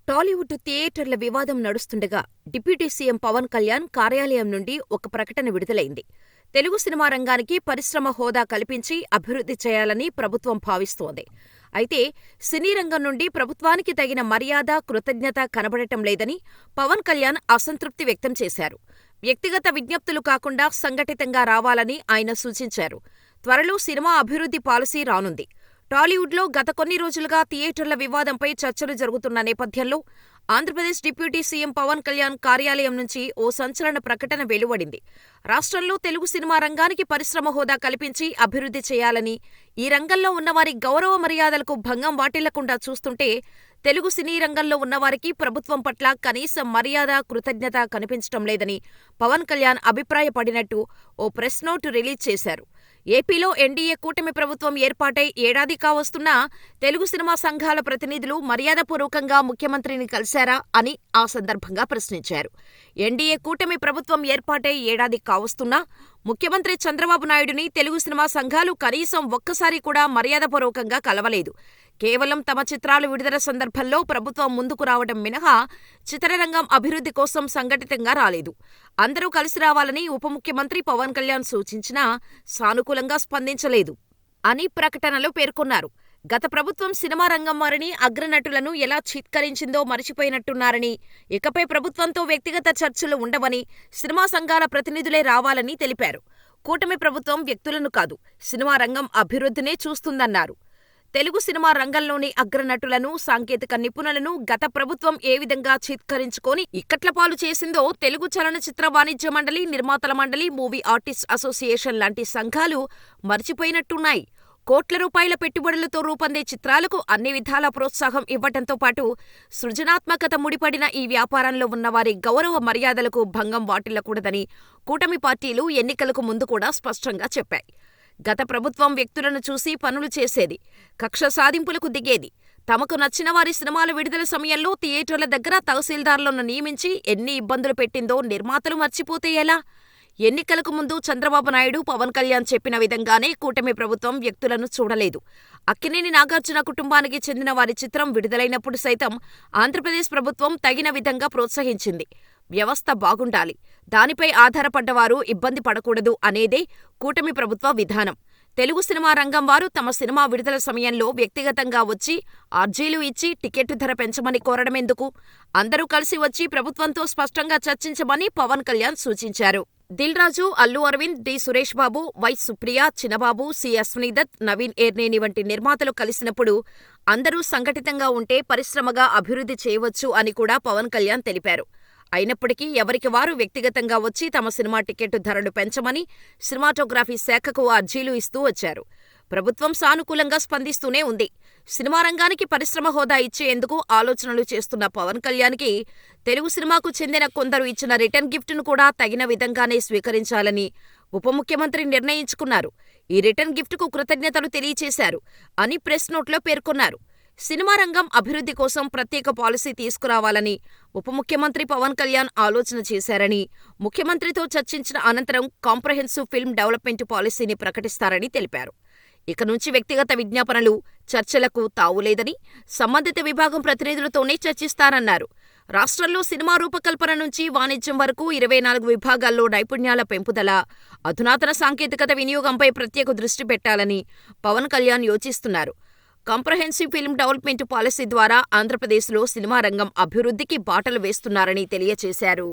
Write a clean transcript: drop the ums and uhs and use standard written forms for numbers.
టాలీవుడ్ థియేటర్ల వివాదం నడుస్తుండగా deputy CM Pawan Kalyan కార్యాలయం నుండి ఒక ప్రకటన విడుదలైంది. తెలుగు సినిమా రంగానికి పరిశ్రమ హోదా కల్పించి అభివృద్ధి చేయాలని ప్రభుత్వం భావిస్తోంది. అయితే సినీ రంగం నుండి ప్రభుత్వానికి తగిన మర్యాద, కృతజ్ఞత కనబడటం లేదని పవన్ కళ్యాణ్ అసంతృప్తి వ్యక్తం చేశారు. వ్యక్తిగత విజ్ఞప్తులు కాకుండా సంఘటితంగా రావాలని ఆయన సూచించారు. త్వరలో సినిమా అభివృద్ధి పాలసీ రానుంది. టాలీవుడ్లో గత కొన్ని రోజులుగా థియేటర్ల వివాదంపై చర్చలు జరుగుతున్న నేపథ్యంలో ఆంధ్రప్రదేశ్ డిప్యూటీ సీఎం పవన్ కళ్యాణ్ కార్యాలయం నుంచి ఓ సంచలన ప్రకటన వెలువడింది. రాష్ట్రంలో తెలుగు సినిమా రంగానికి పరిశ్రమ హోదా కల్పించి అభివృద్ధి చేయాలని, ఈ రంగంలో ఉన్నవారి గౌరవ మర్యాదలకు భంగం వాటిల్లకుండా చూస్తుంటే తెలుగు సినీ రంగంలో ఉన్నవారికి ప్రభుత్వం పట్ల కనీస మర్యాద, కృతజ్ఞత కనిపించటం లేదని పవన్ కళ్యాణ్ అభిప్రాయపడినట్టు ఓ ప్రెస్ నోట్ రిలీజ్ చేశారు. ఏపీలో ఎన్డీఏ కూటమి ప్రభుత్వం ఏర్పాటై ఏడాది కావస్తున్నా తెలుగు సినిమా సంఘాల ప్రతినిధులు మర్యాదపూర్వకంగా ముఖ్యమంత్రిని కలిశారా అని ఆ సందర్భంగా ప్రశ్నించారు. ఎన్డీఏ కూటమి ప్రభుత్వం ఏర్పాటై ఏడాది కావస్తున్నా ముఖ్యమంత్రి చంద్రబాబు నాయుడుని తెలుగు సినిమా సంఘాలు కనీసం ఒక్కసారి కూడా మర్యాదపూర్వకంగా కలవలేదు. కేవలం తమ చిత్రాలు విడుదల సందర్భంలో ప్రభుత్వం ముందుకు రావడం మినహా చిత్రరంగం అభివృద్ధి కోసం సంఘటితంగా రాలేదు. అందరూ కలిసి రావాలని ఉప ముఖ్యమంత్రి పవన్ కళ్యాణ్ సూచించినా సానుకూలంగా స్పందించలేదు అని ప్రకటనలో పేర్కొన్నారు. గత ప్రభుత్వం సినిమా రంగం వారిని, అగ్రనటులను ఎలా చిత్కరించిందో మరిచిపోయినట్టున్నారని, ఇకపై ప్రభుత్వంతో వ్యక్తిగత చర్చలు ఉండవని, సినిమా సంఘాల ప్రతినిధులే రావాలని తెలిపారు. కూటమి ప్రభుత్వం వ్యక్తులను కాదు, సినిమా రంగం అభివృద్ధినే చూస్తుందన్నారు. తెలుగు సినిమా రంగంలోని అగ్రనటులను, సాంకేతిక నిపుణులను గత ప్రభుత్వం ఏ విధంగా చిత్కరించుకొని ఇక్కట్లపాలు చేసిందో తెలుగు చలనచిత్ర వాణిజ్య మండలి, నిర్మాతల మండలి, మూవీ ఆర్టిస్ట్ అసోసియేషన్ లాంటి సంఘాలు మర్చిపోయినట్టున్నాయి. కోట్ల రూపాయల పెట్టుబడులతో రూపొందే చిత్రాలకు అన్ని విధాలా ప్రోత్సాహం ఇవ్వటంతో పాటు సృజనాత్మకత ముడిపడిన ఈ వ్యాపారంలో ఉన్నవారి గౌరవ మర్యాదలకు భంగం వాటిల్లకూడదని కూటమి పార్టీలు ఎన్నికలకు ముందు కూడా స్పష్టంగా చెప్పాయి. గత ప్రభుత్వం వ్యక్తులను చూసి పనులు చేసేది, కక్ష సాధింపులకు దిగేది. తమకు నచ్చిన వారి సినిమాల విడుదల సమయంలో థియేటర్ల దగ్గర తహసీల్దార్లను నియమించి ఎన్ని ఇబ్బందులు పెట్టిందో నిర్మాతలు మర్చిపోతే ఎలా? ఎన్నికలకు ముందు చంద్రబాబు నాయుడు, పవన్ కళ్యాణ్ చెప్పిన విధంగానే కూటమి ప్రభుత్వం వ్యక్తులను చూడలేదు. అక్కినేని నాగార్జున కుటుంబానికి చెందిన వారి చిత్రం విడుదలైనప్పుడు సైతం ఆంధ్రప్రదేశ్ ప్రభుత్వం తగిన విధంగా ప్రోత్సహించింది. వ్యవస్థ బాగుండాలి, దానిపై ఆధారపడ్డవారు ఇబ్బంది పడకూడదు అనేదే కూటమి ప్రభుత్వ విధానం. తెలుగు సినిమా రంగం వారు తమ సినిమా విడుదల సమయంలో వ్యక్తిగతంగా వచ్చి అర్జీలు ఇచ్చి టికెట్టు ధర పెంచమని కోరడమెందుకు? అందరూ కలిసి వచ్చి ప్రభుత్వంతో స్పష్టంగా చర్చించమని పవన్ కళ్యాణ్ సూచించారు. దిల్ రాజు, అల్లు అరవింద్, డి సురేష్ బాబు, వై సుప్రియ, చిన్నబాబు, సి అశ్వనీదత్, నవీన్ ఏర్నేని వంటి నిర్మాతలు కలిసినప్పుడు అందరూ సంఘటితంగా ఉంటే పరిశ్రమగా అభివృద్ధి చేయవచ్చు అని కూడా పవన్ కళ్యాణ్ తెలిపారు. అయినప్పటికీ ఎవరికి వారు వ్యక్తిగతంగా వచ్చి తమ సినిమా టికెట్టు ధరలు పెంచమని సినిమాటోగ్రఫీ శాఖకు అర్జీలు ఇస్తూ వచ్చారు. ప్రభుత్వం సానుకూలంగా స్పందిస్తూనే ఉంది. సినిమా రంగానికి పరిశ్రమ హోదా ఇచ్చేందుకు ఆలోచనలు చేస్తున్న పవన్ కళ్యాణ్కి తెలుగు సినిమాకు చెందిన కొందరు ఇచ్చిన రిటర్న్ గిఫ్ట్ను కూడా తగిన విధంగానే స్వీకరించాలని ఉప ముఖ్యమంత్రి నిర్ణయించుకున్నారు. ఈ రిటర్న్ గిఫ్ట్కు కృతజ్ఞతలు తెలియచేశారు అని ప్రెస్ నోట్లో పేర్కొన్నారు. సినిమా రంగం అభివృద్ధి కోసం ప్రత్యేక పాలసీ తీసుకురావాలని ఉప ముఖ్యమంత్రి పవన్ కళ్యాణ్ ఆలోచన చేశారని, ముఖ్యమంత్రితో చర్చించిన అనంతరం కాంప్రహెన్సివ్ ఫిల్మ్ డెవలప్మెంట్ పాలసీని ప్రకటిస్తారని తెలిపారు. ఇక నుంచి వ్యక్తిగత విజ్ఞాపనలు, చర్చలకు తావులేదని సంబంధిత విభాగం ప్రతినిధులతోనే చర్చిస్తారన్నారు. రాష్ట్రంలో సినిమా రూపకల్పన నుంచి వాణిజ్యం వరకు 24 విభాగాల్లో నైపుణ్యాల పెంపుదల, అధునాతన సాంకేతికత వినియోగంపై ప్రత్యేక దృష్టి పెట్టాలని పవన్ కళ్యాణ్ యోచిస్తున్నారు. కాంప్రహెన్సివ్ ఫిల్మ్ డెవలప్మెంట్ పాలసీ ద్వారా ఆంధ్రప్రదేశ్లో సినిమా రంగం అభివృద్ధికి బాటలు వేస్తున్నారని తెలియచేశారు.